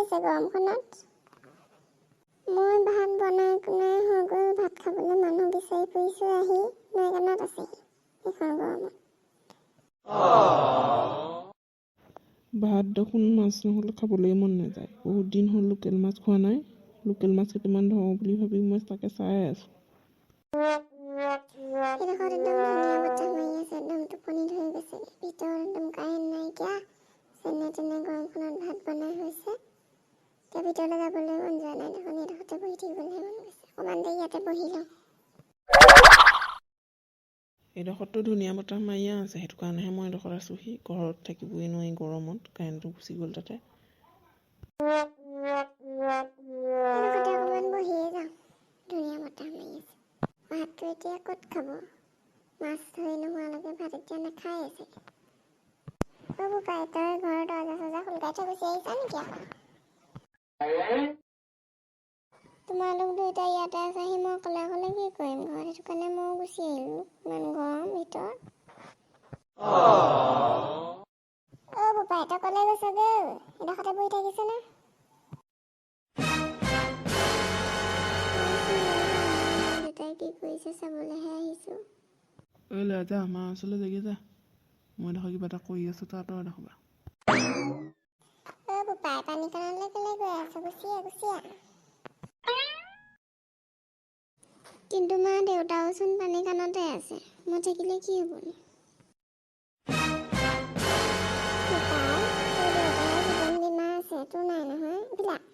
আছে গৰমখনত। মই ভাত বনাই হৈ গ'ল, ভাত খাবলৈ মানুহ বিচাৰি ফুৰিছোঁ, আহি নৈকানত আছে এইখন গৰমত। ভাত দেখোন মাছ নহ'লে খাবলৈ মন নাযায়। বহুত দিন হ'ল লোকেল মাছ খোৱা নাই। লোকেল মাছ কেইটামান ধৰোঁ বুলি ভাবি মই তাকে চাই আছোঁ। সেইডোখৰত একদম ধুনীয়া বতাহ মাৰি আছে, একদম টোপনি ধৰি গৈছে। ভিতৰত একদম কাৰেণ্ট নাইকিয়া, যেনে তেনে গৰমখনত ভাত বনাই হৈছে। এতিয়া ভিতৰলৈ যাবলৈ মন যোৱা নাই দেখোন, এইডোখৰতে বহি থাকিবলৈ মন গৈছে। অকণমান দেৰি ইয়াতে বহি লওঁ। এইডোখৰতো ধুনীয়া বতাহ মাৰিয়ে আছে, সেইটো কাৰণেহে মই এইডোখৰত আছোঁহি। ঘৰত থাকিবই নোৱাৰি গৰমত, কাৰেণ্টটো গুচি গ'ল তাতে। এইডোখৰতে অকণমান বহিয়ে যাওঁ, ধুনীয়া বতাহ মাৰি আছে। ভাতটো এতিয়া ক'ত খাব? মাছ ধৰি নোহোৱালৈকে ভাত এতিয়া নাখায় আছে। বোপাই, তই ঘৰৰ দৰজা চৰজা খুলকাই থৈ গুচি আহিছা নেকি আকৌ? তোমালোক দুয়োটা ইয়াতে আছাহি, মই অকলে অকলে কি কৰিম ঘৰত? সেইটো কাৰণে ময়ো গুচি আহিলোঁ, ইমান গৰম ভিতৰত। বোপাই, তই ক'লে গৈছগৈ? এইডোখৰতে বহি থাকিছনে? দেউতাই কি কৰিছে চাবলৈহে আহিছোঁ। লৈ যা, আমাৰ ওচৰলৈ যাগে যা। মই দেখোন কিবা এটা কৰি আছোঁ, তই দেখবা। বোপাই, পানী কণলৈ কেলৈ গৈ আছ? গুচি আহ। কিন্তু মা, দেউতাওচোন পানী কাণতে আছে, মই থাকিলে কি হ'ব? বোপাই, তোৰ দেউতাৰ জীৱন বীমা আছে, তোৰ নাই নহয়, বিলাক।